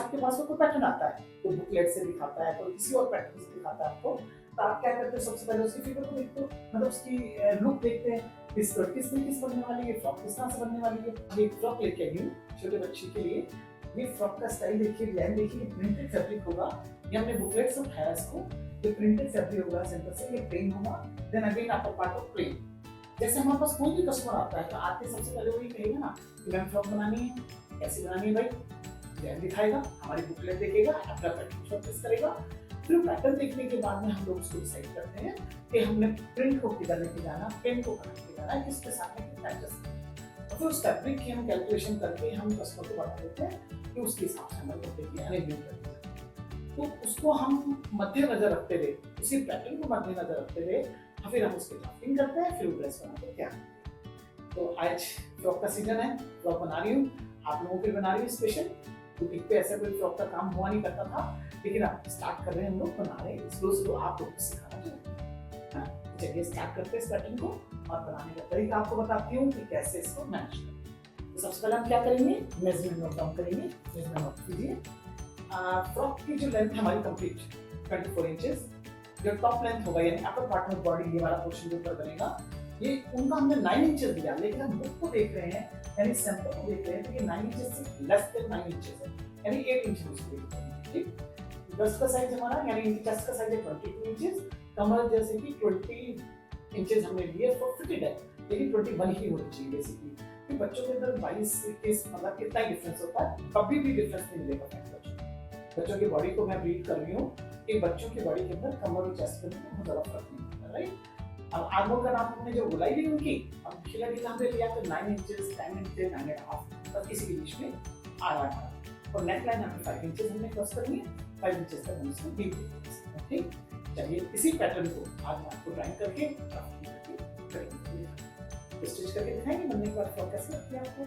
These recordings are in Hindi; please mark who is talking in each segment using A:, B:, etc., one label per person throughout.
A: आपके पास कोई पैटर्न आता है, कोई बुकलेट से दिखाता है, कोई किसी और पैटर्न से दिखाता है आपको, तो आप क्या करते हैं, सबसे पहले उसकी फिगर को देखते हो, मतलब उसकी लुक देखते हैं, इस स्कर्ट किस तरीके से बनने वाली है, फ्रॉक किस तरह से बनने वाली है। अब एक फ्रॉक लेके आई हूँ छोटे बच्चे के लिए, ये फ्रॉक का स्टाइल देखिए, डिजाइन देखिए, प्रिंटेड फैब्रिक होगा, ये हमने बुकलेट से उठाया इसको, ये प्रिंटेड फैब्रिक होगा सेंटर से, ये प्लेन होगा, then again upper part of plane. जैसे हमारे पास कोई भी कस्टमर आता है तो आके सबसे पहले वही कहेगा ना कि मैम फ्रॉक बनानी है, कैसे बनानी है भाई, डिजाइन दिखाएगा, हमारी बुकलेट देखेगा, अपना पैटर्न शॉर्टलिस्ट करेगा, फिर पैटर्न देखने के बाद में हम लोग उसको डिसाइड करते हैं कि हमने प्रिंट को किधर लेके जाना, पेन को कहाँ लेके जाना है, किसके साथ में कितना एडजस्ट करना है, और फिर उस फैब्रिक की हम कैलकुलेशन करके हम कस्टमर को बता देते हैं कि उसके हिसाब से हमारे कपड़े की अरेंजमेंट करते हैं। तो उसको हम मद्देनजर रखते हुए, उसी पैटर्न को मद्देनजर रखते हुए फिर हम उसकी ड्राफ्टिंग करते हैं, फिर ड्रेस बनाते हैं क्या। तो आज फ्रॉक का सीजन है, फ्रॉक बना रही हूँ, आप लोगों के लिए बना रही हूँ स्पेशल। बुटीक पे ऐसा कोई फ्रॉक का काम हुआ नहीं करता था, लेकिन अब स्टार्ट कर रहे हैं हम लोग, बना रहे हैं स्लो आप लोग को सिखाना चाहिए। चलिए स्टार्ट करते हैं इस पैटर्न को, और बनाने का तरीका आपको बताती हूँ कि कैसे इसको मैनेज करें। तो सबसे पहले हम क्या करेंगे, मेजरमेंट नोट डाउन करेंगे, मेजरमेंट नोट कीजिए। फ्रॉक की जो लेंथ हमारी कंप्लीट 24 इंचेस, जो टॉप लेंथ होगा यानी अपर पार्ट ऑफ बॉडी, ये वाला पोर्शन जो ऊपर बनेगा, ये उनका हमने 9 इंचेस दिया, लेकिन हम बुक को देख रहे हैं यानी सैंपल को देख रहे हैं तो ये 9 इंचेस से लेस देन 9 इंचेस है, यानी 8 इंच उसको। ठीक, ब्रेस्ट का साइज हमारा यानी इनकी चेस्ट का साइज है 22 इंचेस, कमर जैसे कि 20 इंचेस हमने लिए फॉर फिटेड है, लेकिन 21 ही होनी चाहिए बेसिकली, कि बच्चों के अंदर 22 21 मतलब कितना ही डिफरेंस होता है, कभी भी डिफरेंस नहीं मिलेगा बच्चों की बॉडी को। मैं रीड कर रही हूँ कि बच्चों की बॉडी के अंदर कमर और चेस्ट के अंदर बहुत ज़्यादा फर्क नहीं होता, राइट। अब आर्मोर का नाम हमने जो बुलाई ली उनकी, अब खिला खिला हमने लिया तो 9 इंचेस 10 इंचेस 9.5 तक किसी के बीच में आ रहा है, और नेक लाइन हमें 5 इंचेस हमने क्रॉस करनी है, 5 इंचेस तक हम इसको डीप ठीक। चलिए इसी पैटर्न को आज मैं आपको ड्राइंग करके स्टिच करके दिखाएंगे, बनने के बाद फ्रॉक कैसे लगती है आपको।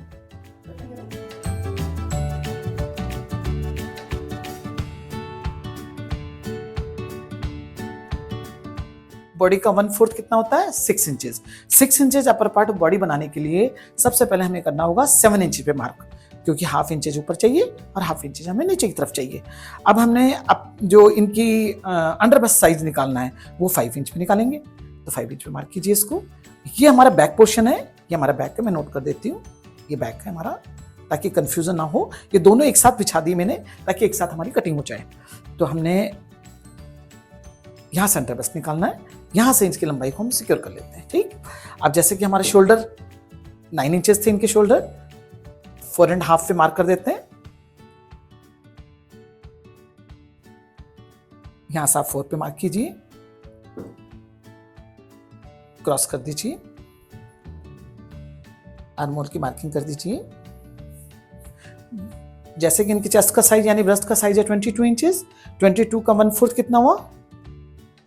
A: बॉडी का 1/4 कितना होता है, 6 inches. 6 inches upper part body बनाने के लिए सबसे पहले हमें करना होगा 7 इंच पे मार्क, क्योंकि हाफ इंचेज ऊपर चाहिए और हाफ इंचेज हमें नीचे की तरफ चाहिए। अब हमने जो इनकी अंडर बस्ट साइज निकालना है वो 5 इंच पे निकालेंगे, तो 5 इंच पे मार्क कीजिए इसको। ये हमारा बैक पोर्शन है, ये हमारा बैक है, मैं नोट कर देती हूँ, ये बैक है हमारा, ताकि कंफ्यूजन ना हो। ये दोनों एक साथ बिछा दी मैंने ताकि एक साथ हमारी कटिंग हो जाए। तो हमने यहाँ सेंटर बस्ट निकालना है, यहाँ से इसकी लंबाई को हम सिक्योर कर लेते हैं। ठीक, अब जैसे कि हमारे शोल्डर 9 इंचेस थे, इनके शोल्डर 4.5 पे मार्क कर देते हैं। यहां से आप 4 पे मार्क कीजिए, क्रॉस कर दीजिए, आर्मोल की मार्किंग कर दीजिए। जैसे कि इनकी चेस्ट का साइज यानी ब्रेस्ट का साइज है 22 इंचेस, 22 का 1/4 कितना हुआ,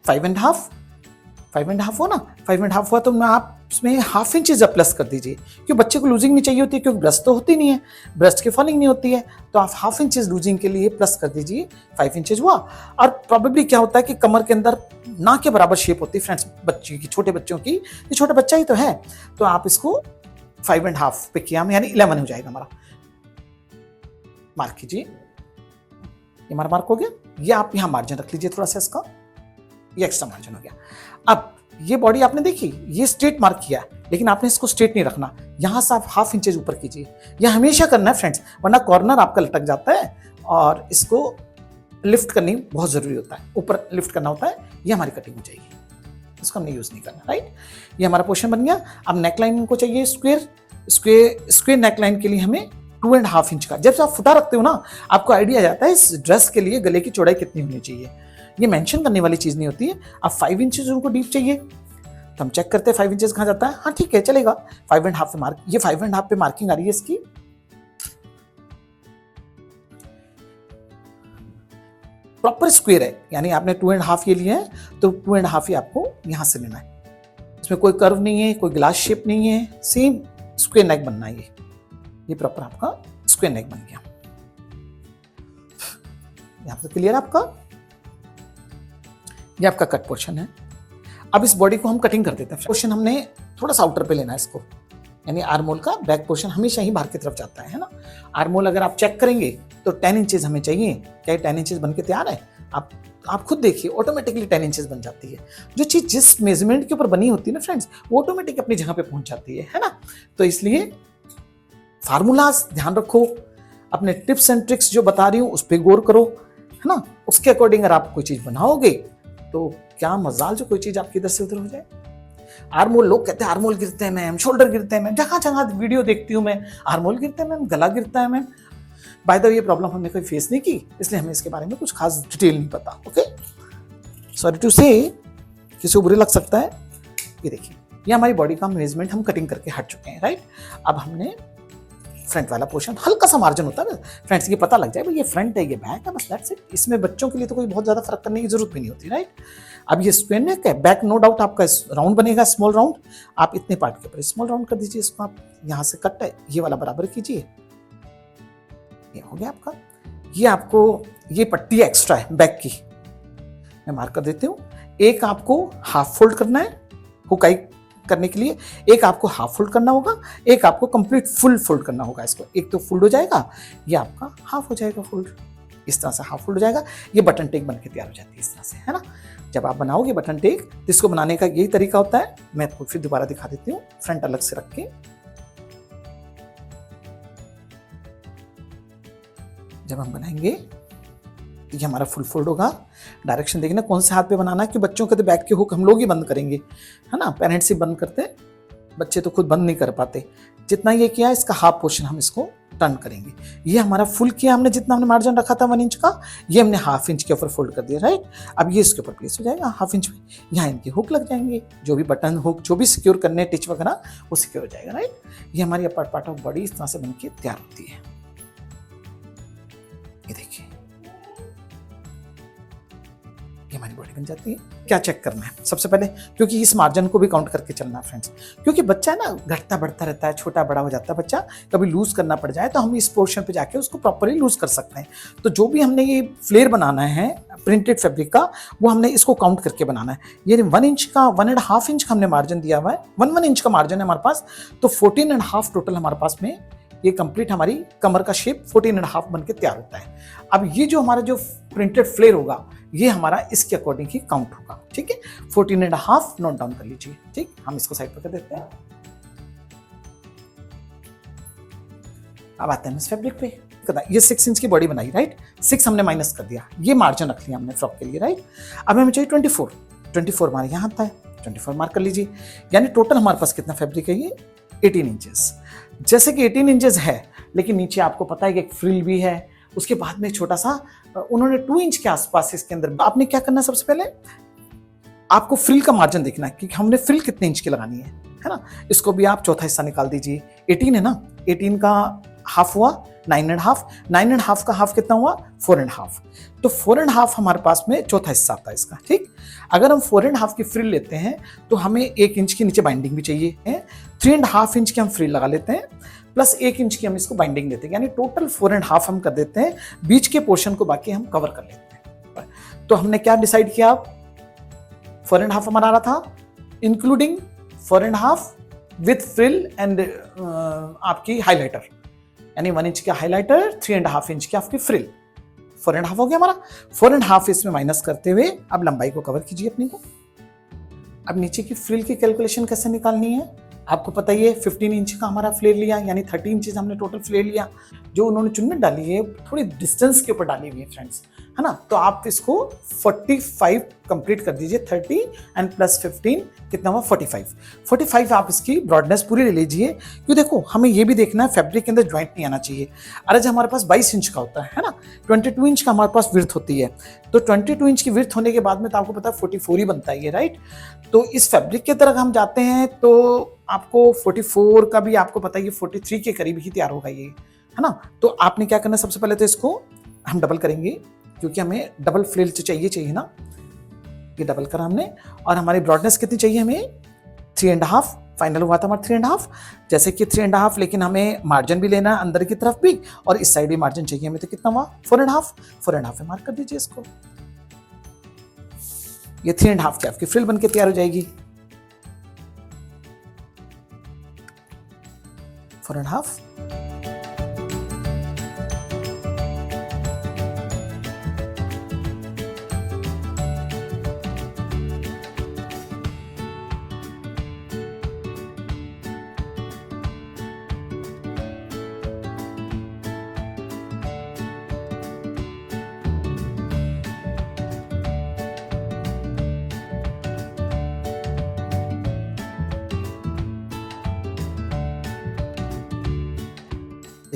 A: 5.5 हो ना, 5.5 हुआ तो मैं आप उसमें हाफ इंचेस प्लस कर दीजिए, क्योंकि बच्चे को लूजिंग नहीं चाहिए होती है, क्योंकि ब्रेस्ट तो होती नहीं है, ब्रेस्ट की फॉलिंग नहीं होती है, तो आप हाफ इंचेस लूजिंग के लिए प्लस कर दीजिए, 5 इंचेस हुआ। और प्रॉबेबली क्या होता है कि कमर के अंदर ना के बराबर शेप होती है फ्रेंड्स बच्चों की, छोटे बच्चों की, ये छोटा बच्चा ही तो है, तो आप इसको 5.5 पे किया यानी 11 हो जाएगा हमारा। मार्क कीजिए, ये हमारा मार्क हो गया। ये आप यहाँ मार्जिन रख लीजिए थोड़ा सा इसका, ये एक्स्ट्रा मार्जिन हो गया। अब ये बॉडी आपने देखी, ये स्ट्रेट मार्क किया है, लेकिन आपने इसको स्ट्रेट नहीं रखना, यहां से आप हाफ इंचेज ऊपर कीजिए। यह हमेशा करना है फ्रेंड्स, वरना कॉर्नर आपका लटक जाता है और इसको लिफ्ट करनी बहुत जरूरी होता है, ऊपर लिफ्ट करना होता है, ये हमारी कटिंग हो जाएगी, इसको हमने यूज नहीं करना, राइट। ये हमारा पोर्शन बन गया। अब नेकलाइन को चाहिए स्क्वेयर नेकलाइन के लिए हमें 2.5 इंच का, जब आप फुटा रखते हो ना, आपको आइडिया आ जाता है इस ड्रेस के लिए गले की चौड़ाई कितनी होनी चाहिए। ये मेंशन करने वाली चीज नहीं होती है। अब 5 इंचेस उनको डीप चाहिए, तो हम चेक करते हैं 5 इंचेस कहाँ जाता है। हाँ ठीक है, चलेगा, 5.5 पे मार्क, ये 5.5 पे मार्किंग आ रही है इसकी। प्रॉपर स्क्वायर है, यानी आपने 2.5 ये लिया है, तो 2.5 ही आपको यहां से लेना है। इसमें कोई कर्व नहीं है, कोई ग्लास शेप नहीं है, सेम स्क्वायर नेक बनना है। ये प्रॉपर आपका स्क्वायर नेक बन गया। यहां पर क्लियर आपका, ये आपका कट पोर्शन है। अब इस बॉडी को हम कटिंग कर देते हैं। पोर्शन हमने थोड़ा सा आउटर पे लेना है इसको, यानी आर्मोल का बैक पोर्शन हमेशा ही बाहर की तरफ जाता है ना। आर्मोल अगर आप चेक करेंगे तो 10 इंचेस हमें चाहिए। क्या 10 इंचेस बन के तैयार है? आप खुद देखिए, ऑटोमेटिकली 10 इंचेस बन जाती है। जो चीज जिस मेजरमेंट के ऊपर बनी होती है ना फ्रेंड्स, वो ऑटोमेटिक अपनी जगह पे पहुंच जाती है ना। तो इसलिए फार्मूलाज ध्यान रखो, अपने टिप्स एंड ट्रिक्स जो बता रही हूँ उस पर गौर करो, है ना। उसके अकॉर्डिंग अगर आप कोई चीज बनाओगे तो क्या मजाल जो कोई चीज आपकी इधर से उधर हो जाए। आर्मोल, लोग कहते हैं आर्मोल गिरते हैं मैम, शोल्डर गिरते हैं मैम, जहां जहां वीडियो देखती हूँ मैं, आर्मोल गिरते हैं मैम, गला गिरता है मैम। बाय द वे, ये प्रॉब्लम हमने कोई फेस नहीं की, इसलिए हमें इसके बारे में कुछ खास डिटेल नहीं पता। ओके, सॉरी टू से, किसी को बुरे लग सकता है। ये देखिए, ये हमारी बॉडी का मेजरमेंट हम कटिंग करके हट चुके हैं, राइट। अब हमने फ्रंट वाला पोर्शन, हल्का सा मार्जिन होता है फ्रेंड्स, ये पता लग जाए भाई ये फ्रंट है ये बैक है, बस दैट्स इट। इसमें बच्चों के लिए तो कोई बहुत ज्यादा फर्क करने की जरूरत भी नहीं होती, राइट। अब ये स्क्वायर नेक है, बैक नो डाउट आपका राउंड बनेगा, स्मॉल राउंड। आप इतने पार्ट के ऊपर स्मॉल राउंड कर दीजिए इसको, आप यहाँ से कट है ये वाला बराबर कीजिए, ये हो गया आपका। ये आपको ये पट्टी एक्स्ट्रा है बैक की, मैं मार्क कर देती हूँ। एक आपको हाफ फोल्ड करना है हुकाई करने के लिए, एक आपको हाफ फोल्ड करना होगा, एक आपको कंप्लीट फुल फोल्ड करना होगा इसको। एक तो फोल्ड हो जाएगा, ये आपका हाफ हो जाएगा फोल्ड, इस तरह से हाफ फोल्ड हो जाएगा। ये बटन टेक बन के तैयार हो जाती है इस तरह से, है ना। जब आप बनाओगे बटन टेक, तो इसको बनाने का यही तरीका होता है। मैं आपको फिर दोबारा दिखा देती हूँ, फ्रंट अलग से रख के। जब हम बनाएंगे तो ये हमारा फुल फोल्ड होगा। डायरेक्शन देखना कौन से हाथ पे बनाना है, कि बच्चों के तो बैक के हुक हम लोग ही बंद करेंगे, है ना। पेरेंट्स ही बंद करते हैं, बच्चे तो खुद बंद नहीं कर पाते। जितना ये किया इसका हाफ पोर्शन हम इसको टर्न करेंगे। ये हमारा फुल किया हमने, जितना हमने मार्जिन रखा था 1 इंच का, ये हमने हाफ इंच के ऊपर फोल्ड कर दिया, राइट। अब ये इसके ऊपर प्लेस हो जाएगा हाफ इंच में, यहाँ इनके हुक लग जाएंगे, जो भी बटन हुक जो भी सिक्योर करने टिच वगैरह वो सिक्योर हो जाएगा, राइट। ये हमारी अपर पार्ट ऑफ बॉडी इस तरह से बनके तैयार होती है। ये देखिए, ये हमारी बॉडी बन जाती है। क्या चेक करना है सबसे पहले, क्योंकि इस मार्जिन को भी काउंट करके चलना है फ्रेंड्स, क्योंकि बच्चा है ना घटता बढ़ता रहता है, छोटा बड़ा हो जाता है बच्चा, कभी लूज करना पड़ जाए तो हम इस पोर्शन पे जाके उसको प्रॉपरली लूज कर सकते हैं। तो जो भी हमने ये फ्लेयर बनाना है प्रिंटेड फैब्रिक का, वो हमने इसको काउंट करके बनाना है। ये 1 इंच का 1.5 इंच का हमने मार्जिन दिया हुआ है, 1 इंच का मार्जिन है हमारे पास, तो 14.5 टोटल हमारे पास में ये कंप्लीट हमारी कमर का शेप 14.5 बन के तैयार होता है। अब ये जो हमारा जो प्रिंटेड फ्लेयर होगा, ये हमारा इसके अकॉर्डिंग ही काउंट होगा, ठीक है। 14.5 नोट डाउन कर लीजिए, ठीक। हम इसको साइड पर कर देते हैं। अब आते हैं इस फैब्रिक पे। ये 6 इंच की बॉडी बनाई, राइट। 6 हमने माइनस कर दिया, ये मार्जिन रख लिया हमने फ्रॉक के लिए, राइट। अब हमें चाहिए 24 हमारे यहाँ आता है, 24 मार्क कर लीजिए। यानी टोटल हमारे पास कितना फैब्रिक है, ये 18 इंचेस। जैसे कि 18 इंचेस है, लेकिन नीचे आपको पता है कि एक फ्रिल भी है, उसके बाद में छोटा सा उन्होंने 2 इंच के आसपास इसके अंदर। आपने क्या करना है, सबसे पहले आपको फ्रिल का मार्जिन देखना है कि हमने फ्रिल कितने इंच की लगानी है ना। इसको भी आप चौथा हिस्सा निकाल दीजिए। 18 है ना, 18 का हाफ हुआ 9.5, 9.5 का हाफ कितना हुआ 4.5, तो 4.5 हमारे पास में चौथा हिस्सा आता है इसका, ठीक। अगर हम 4.5 की फ्रिल लेते हैं तो हमें 1 इंच की नीचे बाइंडिंग भी चाहिए, 3.5 इंच की हम फ्रिल लगा लेते हैं, प्लस 1 इंच की हम इसको बाइंडिंग देते हैं, यानी टोटल 4.5 हम कर देते हैं। बीच के पोर्शन को बाकी हम कवर कर लेते हैं। तो हमने क्या डिसाइड किया, 4.5 हमारा आ रहा था, इंक्लूडिंग 4.5 विथ फ्रिल एंड आपकी हाईलाइटर, यानी 1 इंच का हाईलाइटर, 3.5 इंच की आपकी फ्रिल, 4.5 हो गया हमारा। 4.5 इसमें माइनस करते हुए अब लंबाई को कवर कीजिए अपनी को। अब नीचे की फ्रिल की कैलकुलेशन कैसे निकालनी है, आपको पता ही है 15 इंच का हमारा फ्लेयर लिया, यानी 30 इंचेस हमने टोटल फ्लेयर लिया। जो उन्होंने चुन्नट डाली है थोड़ी डिस्टेंस के ऊपर डाली हुई है फ्रेंड्स, है ना। तो आप इसको 45 कंप्लीट कर दीजिए, 30 एंड प्लस 15 कितना हुआ 45 आप इसकी ब्रॉडनेस पूरी ले लीजिए। क्यों, देखो हमें ये भी देखना है फैब्रिक के अंदर ज्वाइंट नहीं आना चाहिए। अरे जब हमारे पास 22 इंच का होता है ना, 22 इंच का हमारे पास विड्थ होती है, तो 22 इंच की विड्थ होने के बाद में तो आपको पता है 44 ही बनता है ये, राइट। तो इस फैब्रिक की तरह हम जाते हैं तो आपको 44 का भी आपको पता है ये 43 के करीब ही तैयार होगा ये, है ना। तो आपने क्या करना है, सबसे पहले तो इसको हम डबल करेंगे, क्योंकि हमें डबल फ्लेल चाहिए ना। ये डबल करा हमने, और हमारी ब्रॉडनेस कितनी चाहिए हमें 3.5, फाइनल हुआ था हमारा 3.5। जैसे कि 3.5, लेकिन हमें मार्जिन भी लेना है अंदर की तरफ भी, और इस साइड भी मार्जिन चाहिए हमें, तो कितना हुआ 4.5 में मार्क कर दीजिए इसको। ये 3.5 की आपकी फ्रिल बनके तैयार हो जाएगी। 4.5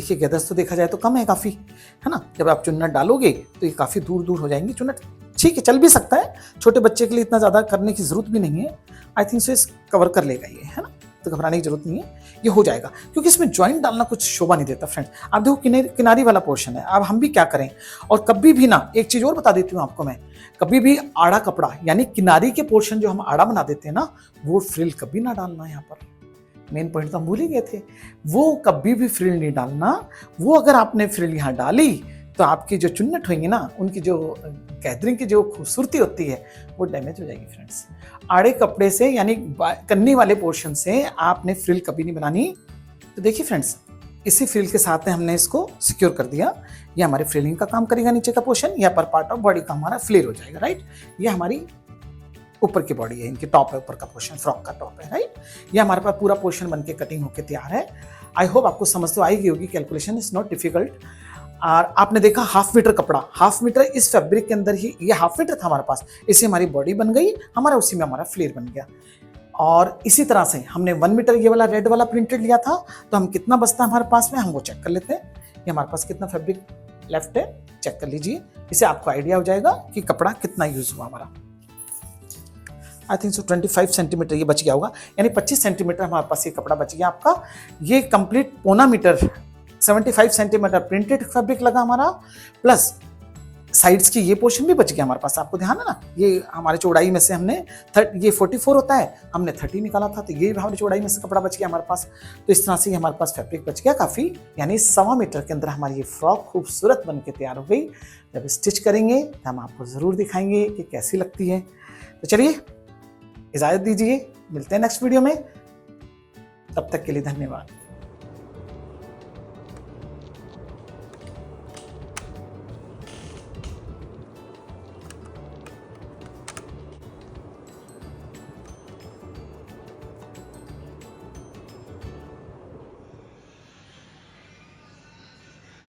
A: देखिए गैदर्स तो देखा जाए तो कम है काफ़ी, है ना। जब आप चुन्नट डालोगे तो ये काफ़ी दूर दूर हो जाएंगी चुन्नट। ठीक है, चल भी सकता है, छोटे बच्चे के लिए इतना ज़्यादा करने की ज़रूरत भी नहीं है। आई थिंक सो इस कवर कर लेगा ये, है ना, तो घबराने की जरूरत नहीं है, ये हो जाएगा। क्योंकि इसमें ज्वाइंट डालना कुछ शोभा नहीं देता फ्रेंड्स। आप देखो किनारी वाला पोर्शन है, अब हम भी क्या करें। और कभी भी ना, एक चीज़ और बता देती हूँ आपको मैं, कभी भी आड़ा कपड़ा यानी किनारी के पोर्शन जो हम आड़ा बना देते हैं ना, वो फ्रिल कभी ना डालना। यहाँ पर मेन पॉइंट तो हम भूल ही गए थे, वो कभी भी फ्रिल नहीं डालना। वो अगर आपने फ्रिल यहाँ डाली तो आपकी जो चुन्नट होंगी ना, उनकी जो गैदरिंग की जो खूबसूरती होती है वो डैमेज हो जाएगी फ्रेंड्स। आड़े कपड़े से यानी कन्नी वाले पोर्शन से आपने फ्रिल कभी नहीं बनानी। तो देखिए फ्रेंड्स, इसी फ्रिल के साथ हमने इसको सिक्योर कर दिया। ये हमारे फ्रिलिंग का काम करेगा, नीचे का पोर्शन, या पर पार्ट ऑफ बॉडी का हमारा फ्लेयर हो जाएगा, राइट। ये हमारी ऊपर की बॉडी है, इनकी टॉप है, ऊपर का पोर्शन फ्रॉक का टॉप है, राइट। ये हमारे पास पूरा पोर्शन बनके कटिंग होके तैयार है। आई होप आपको समझ तो आएगी होगी, कैलकुलेशन इज नॉट डिफिकल्ट। और आपने देखा 1/2 मीटर कपड़ा, 1/2 मीटर इस फैब्रिक के अंदर ही, ये 1/2 मीटर था हमारे पास, इससे हमारी बॉडी बन गई, हमारा उसी में हमारा फ्लेयर बन गया। और इसी तरह से हमने 1 मीटर ये वाला रेड वाला प्रिंटेड लिया था, तो हम कितना बचता है हमारे पास में, हम वो चेक कर लेते हैं। ये हमारे पास कितना फैब्रिक लेफ्ट है, चेक कर लीजिए, इससे आपको आइडिया हो जाएगा कि कपड़ा कितना यूज हुआ हमारा। आई थिंक सो 25 सेंटीमीटर ये बच गया होगा, यानी 25 सेंटीमीटर हमारे पास ये कपड़ा बच गया आपका। ये complete 1.25 metre 75 centimetre printed fabric लगा हमारा, प्लस साइड्स की ये पोर्शन भी बच गया हमारे पास। आपको ध्यान है ना, ये हमारे चौड़ाई में से हमने ये 44 होता है, हमने 30 निकाला था, तो ये हमारी चौड़ाई में से कपड़ा बच गया हमारे पास। तो इस तरह से हमारे पास फैब्रिक बच गया काफ़ी, यानी 1.25 मीटर के अंदर हमारी ये फ्रॉक खूबसूरत बन के तैयार हो गई। जब स्टिच करेंगे तो हम आपको ज़रूर दिखाएंगे कि कैसी लगती है। तो चलिए इजाज़त दीजिए, मिलते हैं नेक्स्ट वीडियो में, तब तक के लिए धन्यवाद।